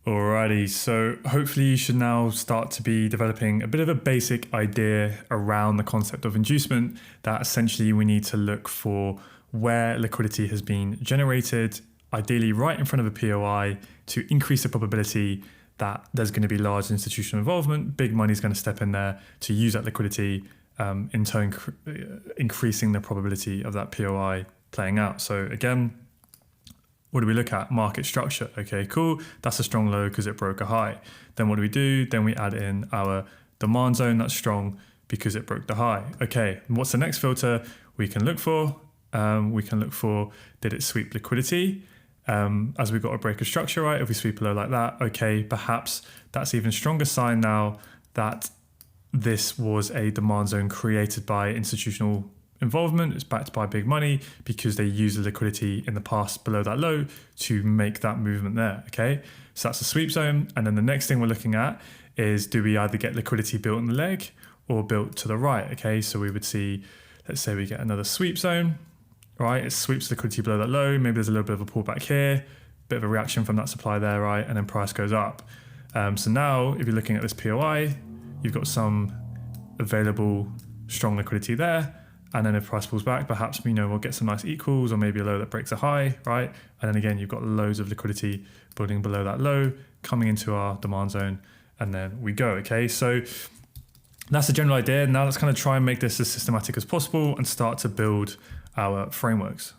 Alrighty, so hopefully you should now start to be developing a bit of a basic idea around the concept of inducement, that essentially we need to look for where liquidity has been generated, ideally right in front of a POI, to increase the probability that there's going to be large institutional involvement, big money is going to step in there to use that liquidity, in turn increasing the probability of that POI playing out. So again, what do we look at? Market structure. Okay, cool. That's a strong low because it broke a high. Then what do we do? Then we add in our demand zone that's strong because it broke the high. Okay, what's the next filter we can look for? Did it sweep liquidity? As we've got a break of structure, right? If we sweep below like that, okay, perhaps that's even stronger sign now that this was a demand zone created by institutional involvement. It's backed by big money because they use the liquidity in the past below that low to make that movement there. Okay, so that's the sweep zone. And then the next thing we're looking at is, do we either get liquidity built in the leg or built to the right? Okay, so we would see, let's say we get another sweep zone, right? It sweeps liquidity below that low. Maybe there's a little bit of a pullback here, bit of a reaction from that supply there, right? And then price goes up. So now if you're looking at this POI, you've got some available strong liquidity there. And then if price pulls back, perhaps, we'll get some nice equals or maybe a low that breaks a high, right? And then again, you've got loads of liquidity building below that low, coming into our demand zone, and then we go, okay? So that's the general idea. Now let's kind of try and make this as systematic as possible and start to build our frameworks.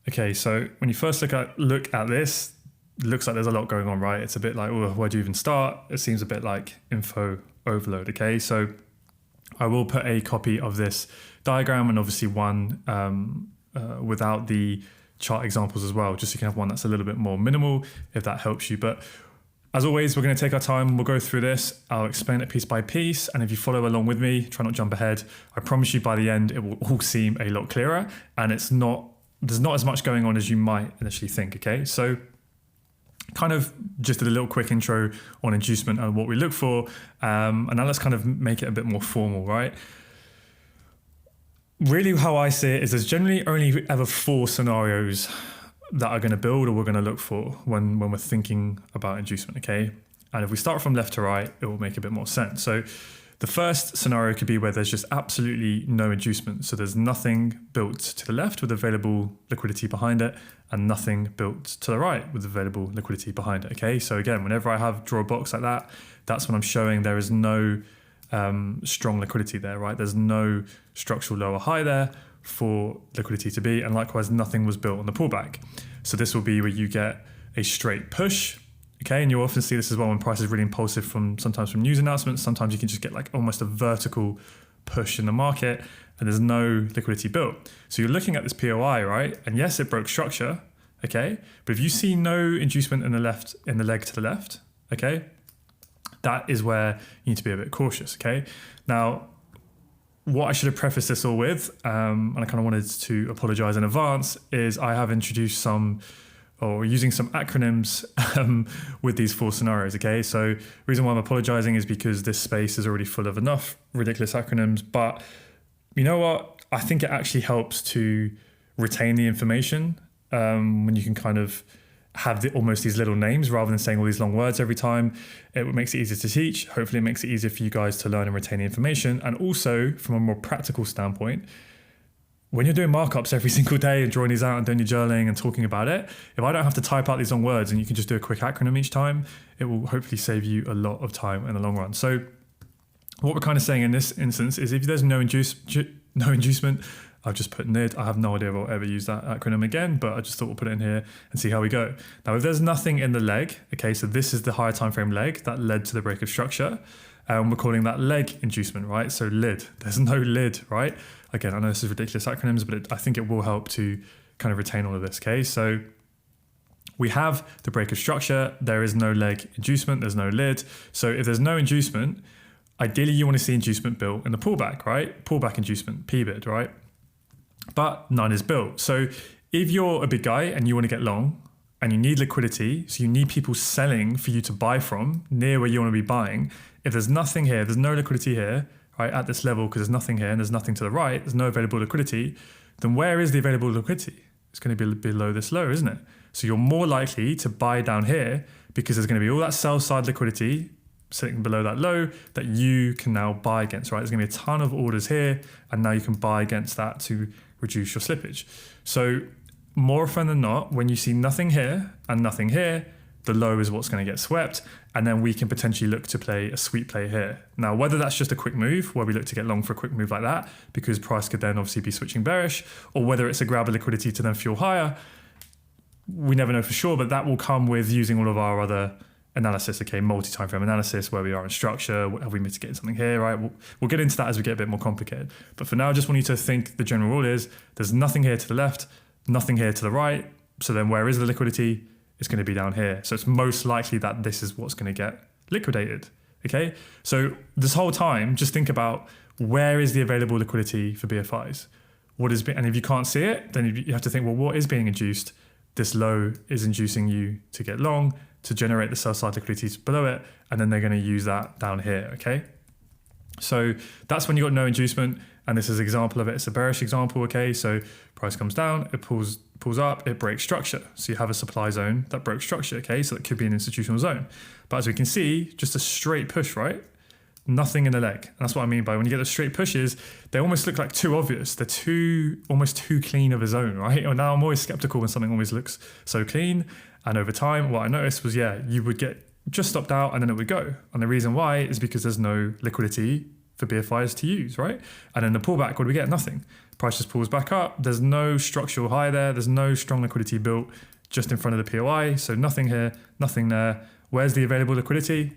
Okay, so when you first look at this, it looks like there's a lot going on, right? It's a bit like, oh, where do you even start? It seems a bit like info overload, okay? So I will put a copy of this diagram and obviously one without the chart examples as well, just so you can have one that's a little bit more minimal if that helps you. But as always, we're going to take our time. We'll go through this. I'll explain it piece by piece. And if you follow along with me, try not to jump ahead. I promise you by the end, it will all seem a lot clearer. And there's not as much going on as you might initially think, okay? So kind of just did a little quick intro on inducement and what we look for. And now let's kind of make it a bit more formal, right? Really how I see it is there's generally only ever 4 scenarios that are going to build or we're going to look for when we're thinking about inducement, okay? And if we start from left to right, it will make a bit more sense. So the first scenario could be where there's just absolutely no inducement. So there's nothing built to the left with available liquidity behind it and nothing built to the right with available liquidity behind it, okay? So again, whenever I have draw a box like that, that's when I'm showing there is no strong liquidity there, right? There's no structural lower high there for liquidity to be, and likewise nothing was built on the pullback. So this will be where you get a straight push, okay? And you'll often see this as well when price is really impulsive sometimes from news announcements. Sometimes you can just get like almost a vertical push in the market and there's no liquidity built. So you're looking at this POI, right? And yes, it broke structure, okay? But if you see no inducement in the leg to the left, okay? That is where you need to be a bit cautious, okay? Now, what I should have prefaced this all with, and I kind of wanted to apologize in advance, is I have introduced using some acronyms with these 4 scenarios, okay? So the reason why I'm apologizing is because this space is already full of enough ridiculous acronyms, but you know what? I think it actually helps to retain the information when you can kind of have almost these little names rather than saying all these long words every time. It makes it easier to teach. Hopefully it makes it easier for you guys to learn and retain the information. And also from a more practical standpoint, when you're doing markups every single day and drawing these out and doing your journaling and talking about it, if I don't have to type out these long words and you can just do a quick acronym each time, it will hopefully save you a lot of time in the long run. So what we're kind of saying in this instance is if there's no inducement, I've just put NID. I have no idea if I'll ever use that acronym again, but I just thought we'll put it in here and see how we go. Now, if there's nothing in the leg, okay, so this is the higher time frame leg that led to the break of structure. We're calling that leg inducement, right? So lid, there's no lid, right? Again, I know this is ridiculous acronyms, but I think it will help to kind of retain all of this, okay? So we have the break of structure. There is no leg inducement. There's no lid. So if there's no inducement, ideally you want to see inducement built in the pullback, right? Pullback inducement, PBID, right? But none is built. So if you're a big guy and you want to get long and you need liquidity, so you need people selling for you to buy from near where you want to be buying, if there's nothing here, there's no liquidity here, right, at this level, because there's nothing here and there's nothing to the right, there's no available liquidity, then where is the available liquidity? It's going to be below this low, isn't it? So you're more likely to buy down here because there's going to be all that sell side liquidity sitting below that low that you can now buy against, right? There's going to be a ton of orders here, and now you can buy against that to reduce your slippage. So more often than not, when you see nothing here and nothing here, the low is what's going to get swept, and then we can potentially look to play a sweep play here. Now, whether that's just a quick move, where we look to get long for a quick move like that, because price could then obviously be switching bearish, or whether it's a grab of liquidity to then fuel higher, we never know for sure, but that will come with using all of our other analysis, okay, multi-time frame analysis, where we are in structure, have we mitigated something here, right? We'll get into that as we get a bit more complicated. But for now, I just want you to think the general rule is there's nothing here to the left, nothing here to the right. So then where is the liquidity? It's going to be down here. So it's most likely that this is what's going to get liquidated, okay? So this whole time, just think about where is the available liquidity for BFIs? And if you can't see it, then you have to think, well, what is being induced? This low is inducing you to get long, to generate the sell side liquidity below it, and then they're going to use that down here, okay? So that's when you got no inducement, and this is an example of it. It's a bearish example, okay? So price comes down, it pulls up, it breaks structure. So you have a supply zone that broke structure, okay? So that could be an institutional zone. But as we can see, just a straight push, right? Nothing in the leg. And that's what I mean by when you get the straight pushes, they almost look like too obvious. They're almost too clean of a zone, right? And now I'm always skeptical when something always looks so clean. And over time, what I noticed was, you would get just stopped out and then it would go. And the reason why is because there's no liquidity for BFIs to use, right? And then the pullback, what do we get? Nothing. Price just pulls back up. There's no structural high there. There's no strong liquidity built just in front of the POI. So nothing here, nothing there. Where's the available liquidity?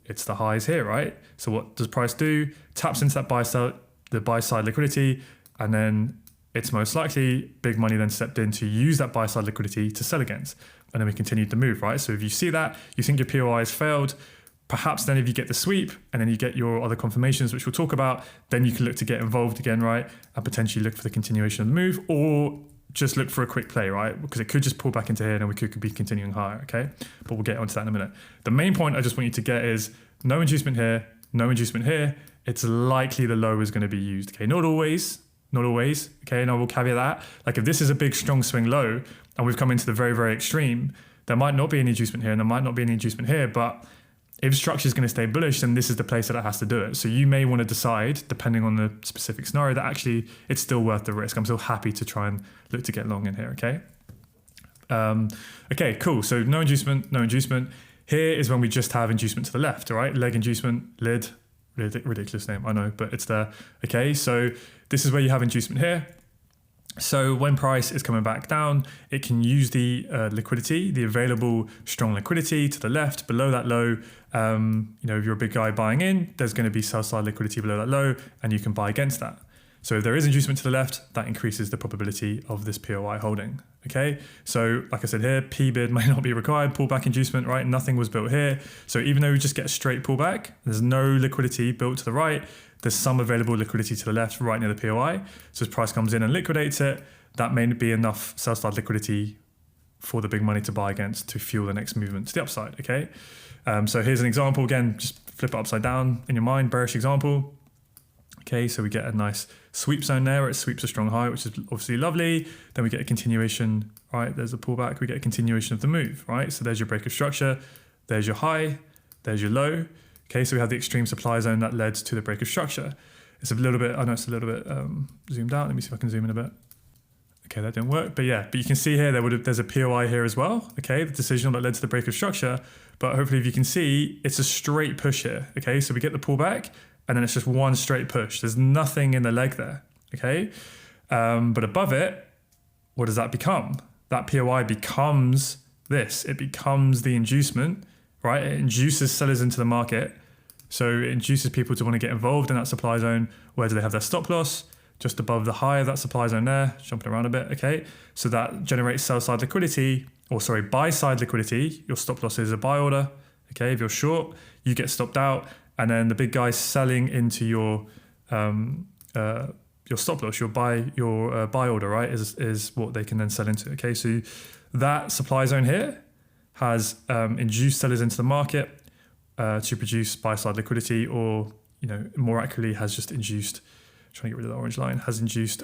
It's the highs here, right? So what does price do? Taps into that the buy side liquidity, and then it's most likely big money then stepped in to use that buy side liquidity to sell against. And then we continued to move, right? So if you see that, you think your POI has failed, perhaps then if you get the sweep and then you get your other confirmations, which we'll talk about, then you can look to get involved again, right? And potentially look for the continuation of the move, or just look for a quick play, right? Because it could just pull back into here and we could be continuing higher, okay? But we'll get onto that in a minute. The main point I just want you to get is no inducement here, no inducement here. It's likely the low is going to be used, okay? Not always, okay? And I will caveat that. Like if this is a big, strong swing low and we've come into the very, very extreme, there might not be any inducement here and there might not be any inducement here, but if structure is going to stay bullish, then this is the place that it has to do it. So you may want to decide, depending on the specific scenario, that actually it's still worth the risk. I'm still happy to try and look to get long in here, okay? Okay, cool. So no inducement, no inducement. Here is when we just have inducement to the left, all right? Leg inducement, lid, ridiculous name, I know, but it's there. Okay, so this is where you have inducement here. So when price is coming back down, it can use the liquidity, the available strong liquidity to the left, below that low. If you're a big guy buying in, there's going to be sell side liquidity below that low, and you can buy against that. So if there is inducement to the left, that increases the probability of this POI holding. Okay, so like I said here, P bid may not be required, pullback inducement, right? Nothing was built here. So even though we just get a straight pullback, there's no liquidity built to the right, there's some available liquidity to the left, right near the POI. So as price comes in and liquidates it, that may be enough sell side liquidity for the big money to buy against to fuel the next movement to the upside, okay? So here's an example, again, just flip it upside down in your mind, bearish example. Okay, so we get a nice sweep zone there where it sweeps a strong high, which is obviously lovely. Then we get a continuation, right? There's a pullback, we get a continuation of the move, right? So there's your break of structure, there's your high, there's your low. Okay, so we have the extreme supply zone that led to the break of structure. It's a little bit, I know it's a little bit zoomed out. Let me see if I can zoom in a bit. Okay, that didn't work, but you can see here, there's a POI here as well. Okay, the decisional that led to the break of structure, but hopefully if you can see, it's a straight push here. Okay, so we get the pullback, and then it's just one straight push. There's nothing in the leg there, okay? But above it, what does that become? That POI becomes this. It becomes the inducement, right? It induces sellers into the market. So it induces people to want to get involved in that supply zone. Where do they have their stop loss? Just above the high of that supply zone there, jumping around a bit, okay? So that generates sell side liquidity, buy side liquidity. Your stop loss is a buy order, okay? If you're short, you get stopped out, and then the big guys selling into your stop loss, your buy order, right, is what they can then sell into. Okay, so that supply zone here has induced sellers into the market to produce buy side liquidity, or more accurately, has just induced. Trying to get rid of the orange line, has induced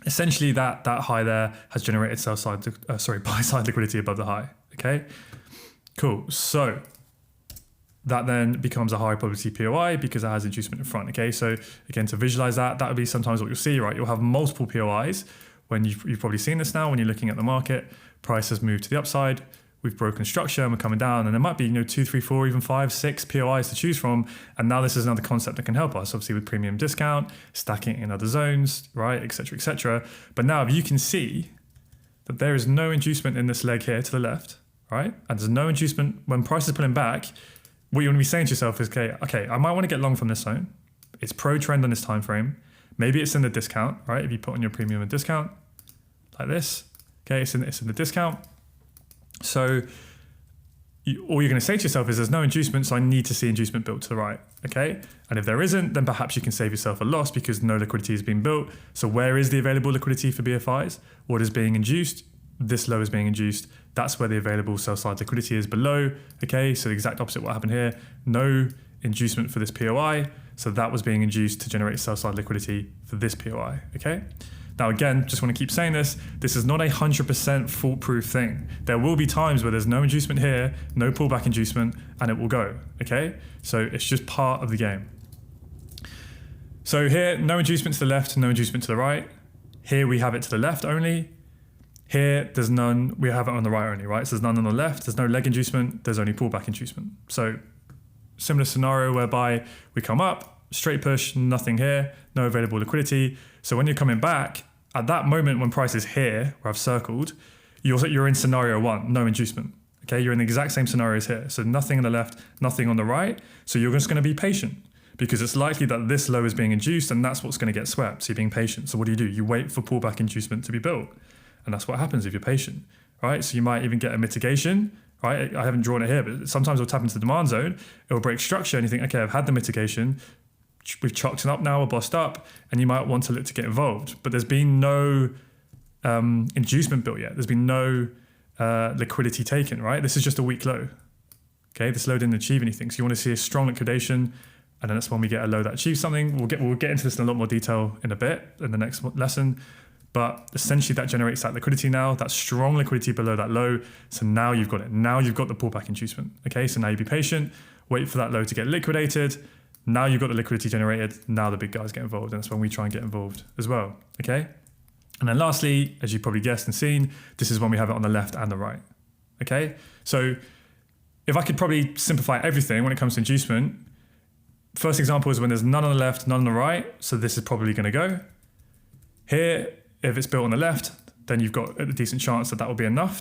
essentially that high there has generated buy side liquidity above the high. Okay, cool. So that then becomes a high probability POI because it has inducement in front. Okay, so again, to visualize that would be sometimes what you'll see, right? You'll have multiple POIs when you've probably seen this now when you're looking at the market. Price has moved to the upside. We've broken structure and we're coming down, and there might be 2, 3, 4, even 5, 6 POIs to choose from. And now this is another concept that can help us, obviously with premium discount, stacking in other zones, right, etc., etc. But now if you can see that there is no inducement in this leg here to the left, right, and there's no inducement when price is pulling back, what you want to be saying to yourself is, okay, I might want to get long from this zone. It's pro trend on this time frame. Maybe it's in the discount, right? If you put on your premium and discount like this, okay, it's in the discount. So all you're going to say to yourself is there's no inducement, so I need to see inducement built to the right, okay? And if there isn't, then perhaps you can save yourself a loss because no liquidity has been built. So where is the available liquidity for BFIs? What is being induced? This low is being induced. That's where the available sell side liquidity is below, okay? So the exact opposite of what happened here. No inducement for this POI, so that was being induced to generate sell side liquidity for this POI, okay? Now again, just want to keep saying this is not a 100% foolproof thing. There will be times where there's no inducement here, no pullback inducement, and it will go, okay? So it's just part of the game. So here, no inducement to the left, no inducement to the right. Here we have it to the left only. Here, there's none, we have it on the right only, right? So there's none on the left, there's no leg inducement, there's only pullback inducement. So similar scenario whereby we come up, straight push, nothing here, no available liquidity. So when you're coming back, at that moment when price is here, where I've circled, you're in scenario 1, no inducement. Okay, you're in the exact same scenarios here. So nothing on the left, nothing on the right. So you're just going to be patient because it's likely that this low is being induced and that's what's going to get swept. So you're being patient. So what do? You wait for pullback inducement to be built. And that's what happens if you're patient, right? So you might even get a mitigation, right? I haven't drawn it here, but sometimes it'll tap into the demand zone. It will break structure and you think, okay, I've had the mitigation. We've chalked it up now, we're bossed up, and you might want to look to get involved. But there's been no inducement built yet. There's been no liquidity taken, right? This is just a weak low. Okay, this low didn't achieve anything. So you want to see a strong liquidation, and then that's when we get a low that achieves something. We'll get into this in a lot more detail in a bit in the next lesson. But essentially that generates that liquidity now, that strong liquidity below that low. So now you've got it. Now you've got the pullback inducement. Okay, so now you be patient, wait for that low to get liquidated. Now you've got the liquidity generated. Now the big guys get involved. And that's when we try and get involved as well. Okay. And then lastly, as you probably guessed and seen, this is when we have it on the left and the right. Okay. So if I could probably simplify everything when it comes to inducement, first example is when there's none on the left, none on the right. So this is probably going to go. Here, if it's built on the left, then you've got a decent chance that will be enough.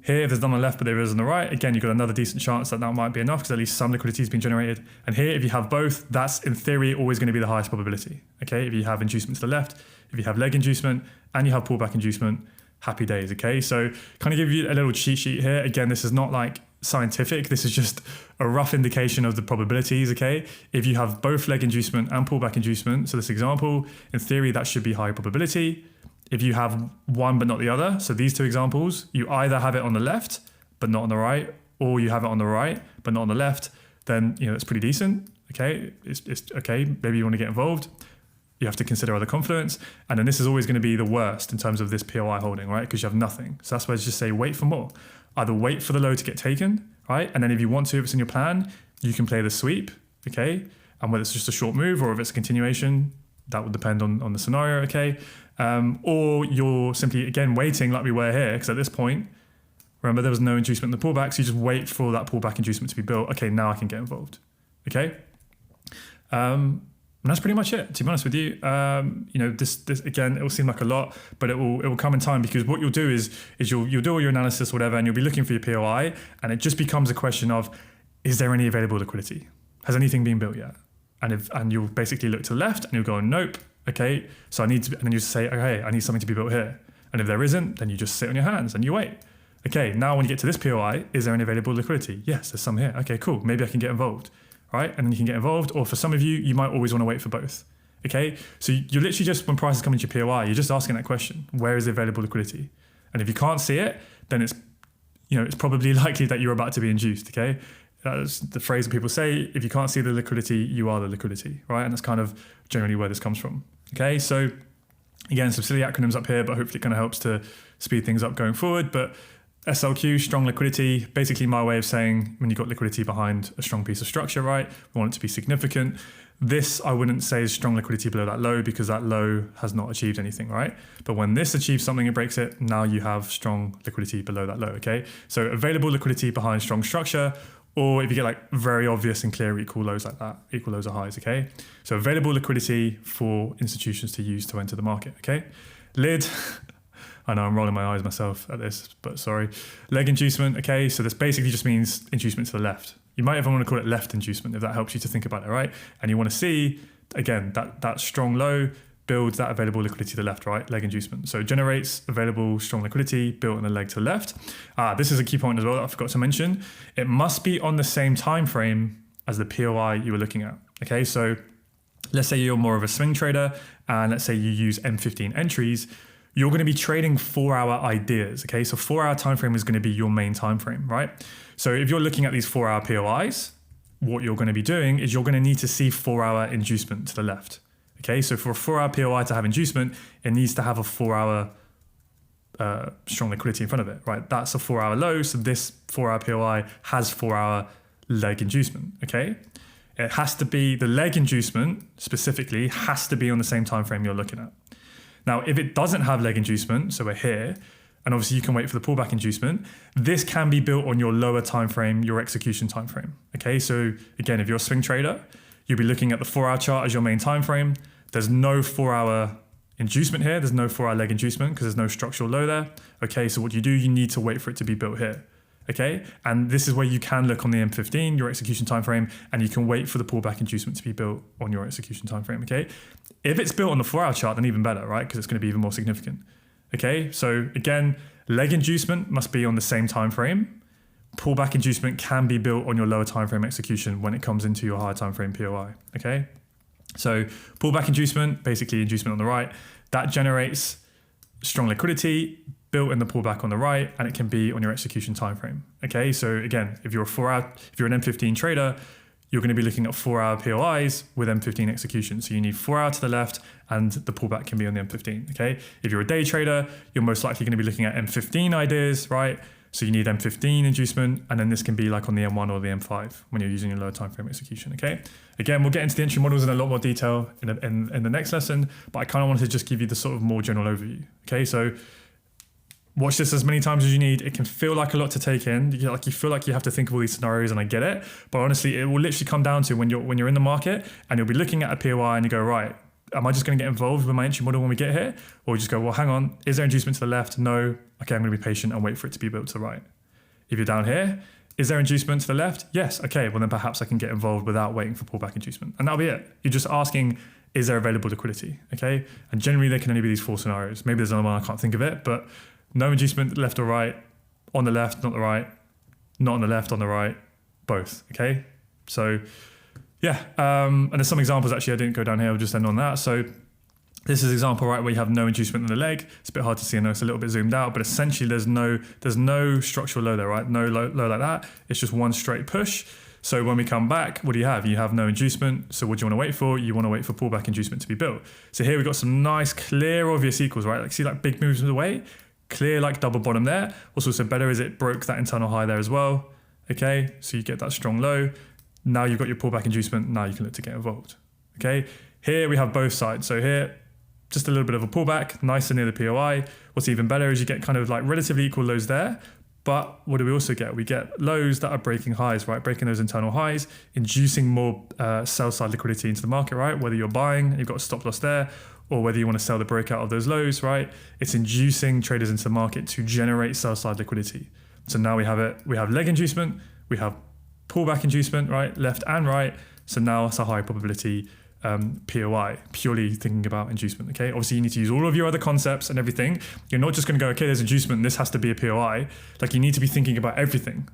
Here, if there's none on the left, but there is on the right, again, you've got another decent chance that might be enough because at least some liquidity has been generated. And here, if you have both, that's in theory always going to be the highest probability. Okay, if you have inducement to the left, if you have leg inducement, and you have pullback inducement, happy days. Okay, so kind of give you a little cheat sheet here. Again, this is not like scientific. This is just a rough indication of the probabilities. Okay, if you have both leg inducement and pullback inducement, so this example, in theory, that should be high probability. If you have one but not the other, so these two examples, you either have it on the left but not on the right, or you have it on the right but not on the left, then it's pretty decent. Okay, it's okay. Maybe you want to get involved. You have to consider other confluence, and then this is always going to be the worst in terms of this POI holding, right? Because you have nothing. So that's why I just say wait for more. Either wait for the low to get taken, right? And then if you want to, if it's in your plan, you can play the sweep, okay? And whether it's just a short move or if it's a continuation, that would depend on the scenario, okay? Or you're simply, again, waiting like we were here, because at this point, remember there was no inducement in the pullback, so you just wait for that pullback inducement to be built. Okay, now I can get involved, okay? And that's pretty much it, to be honest with you. This again, it will seem like a lot, but it will come in time, because what you'll do is you'll do all your analysis, whatever, and you'll be looking for your POI, and it just becomes a question of, is there any available liquidity? Has anything been built yet? And you'll basically look to the left and you'll go, nope, okay, so and then you say, okay, I need something to be built here. And if there isn't, then you just sit on your hands and you wait. Okay, now when you get to this POI, is there any available liquidity? Yes, there's some here. Okay, cool, maybe I can get involved, right? And then you can get involved, or for some of you, you might always want to wait for both. Okay, so you're literally just, when prices come into your POI, you're just asking that question, where is the available liquidity? And if you can't see it, then it's probably likely that you're about to be induced, okay? That's the phrase that people say, if you can't see the liquidity, you are the liquidity, right? And that's kind of generally where this comes from, okay? So Again, some silly acronyms up here, but hopefully it kind of helps to speed things up going forward. But SLQ, strong liquidity, basically my way of saying when you've got liquidity behind a strong piece of structure, right? We want it to be significant. This, I wouldn't say is strong liquidity below that low because that low has not achieved anything, right? But when this achieves something, it breaks it, now you have strong liquidity below that low, okay? So available liquidity behind strong structure, or if you get like very obvious and clear equal lows like that, equal lows are highs, okay? So available liquidity for institutions to use to enter the market, okay? Lid, I know I'm rolling my eyes myself at this, but sorry. Leg inducement, okay? So this basically just means inducement to the left. You might even want to call it left inducement if that helps you to think about it, right? And you want to see, again, that strong low builds that available liquidity to the left, right? Leg inducement. So it generates available strong liquidity built on the leg to the left. This is a key point as well that I forgot to mention. It must be on the same time frame as the POI you were looking at, okay? So let's say you're more of a swing trader and let's say you use M15 entries, you're going to be trading 4-hour ideas, okay? So 4-hour time frame is going to be your main time frame, right? So if you're looking at these 4-hour POIs, what you're going to be doing is you're going to need to see 4-hour inducement to the left, okay? So for a 4-hour POI to have inducement, it needs to have a 4-hour strong liquidity in front of it, right? That's a 4-hour low, so this 4-hour POI has 4-hour leg inducement, okay? It has to be, the leg inducement specifically has to be on the same time frame you're looking at. Now, if it doesn't have leg inducement, so we're here, and obviously you can wait for the pullback inducement, this can be built on your lower time frame, your execution time frame. Okay, so again, if you're a swing trader, you'll be looking at the 4-hour chart as your main time frame. There's no 4-hour inducement here. There's no 4-hour leg inducement because there's no structural low there. Okay, so what you do, you need to wait for it to be built here. Okay, and this is where you can look on the M15, your execution time frame, and you can wait for the pullback inducement to be built on your execution time frame. Okay, if it's built on the 4-hour chart, then even better, right? Because it's going to be even more significant. Okay, so again, leg inducement must be on the same time frame. Pullback inducement can be built on your lower time frame execution when it comes into your higher time frame POI. Okay, so pullback inducement, basically inducement on the right, that generates strong liquidity built in the pullback on the right, and it can be on your execution time frame. Okay, so again, if you're an M15 trader, you're going to be looking at 4-hour POIs with M15 execution. So you need 4-hour to the left, and the pullback can be on the M15. Okay, if you're a day trader, you're most likely going to be looking at M15 ideas, right? So you need M15 inducement, and then this can be like on the M1 or the M5 when you're using your lower time frame execution. Okay, again, we'll get into the entry models in a lot more detail in the next lesson, but I kind of wanted to just give you the sort of more general overview. Okay, so watch this as many times as you need. It can feel like a lot to take in. You feel like you have to think of all these scenarios, and I get it. But honestly, it will literally come down to when you're in the market and you'll be looking at a POI and you go, right, am I just going to get involved with my entry model when we get here? Or you just go, well, hang on, is there inducement to the left? No. Okay, I'm going to be patient and wait for it to be built to the right. If you're down here, is there inducement to the left? Yes. Okay, well then perhaps I can get involved without waiting for pullback inducement. And that'll be it. You're just asking, is there available liquidity? Okay. And generally there can only be these 4 scenarios. Maybe there's another one, I can't think of it, but no inducement left or right, on the left, not the right, not on the left, on the right, both, okay? So yeah, and there's some examples actually, I didn't go down here, I'll just end on that. So this is an example, right, where you have no inducement in the leg. It's a bit hard to see, I know it's a little bit zoomed out, but essentially there's no structural low there, right? No low like that, it's just one straight push. So when we come back, what do you have? You have no inducement. So what do you want to wait for? You want to wait for pullback inducement to be built. So here we've got some nice, clear, obvious equals, right? Like see like big moves away. Clear like double bottom there. What's also better is it broke that internal high there as well. Okay, so you get that strong low. Now you've got your pullback inducement. Now you can look to get involved. Okay, here we have both sides. So here, just a little bit of a pullback, nice and near the POI. What's even better is you get kind of like relatively equal lows there. But what do we also get? We get lows that are breaking highs, right? Breaking those internal highs, inducing more sell side liquidity into the market, right? Whether you're buying, you've got a stop loss there, or whether you want to sell the breakout of those lows, right? It's inducing traders into the market to generate sell side liquidity. So now we have it. We have leg inducement, we have pullback inducement, right? Left and right. So now it's a high probability POI, purely thinking about inducement, okay? Obviously you need to use all of your other concepts and everything. You're not just going to go, okay, there's inducement, this has to be a POI. Like you need to be thinking about everything.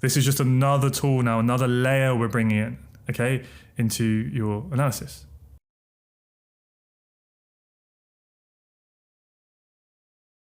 This is just another tool now, another layer we're bringing in, okay, into your analysis.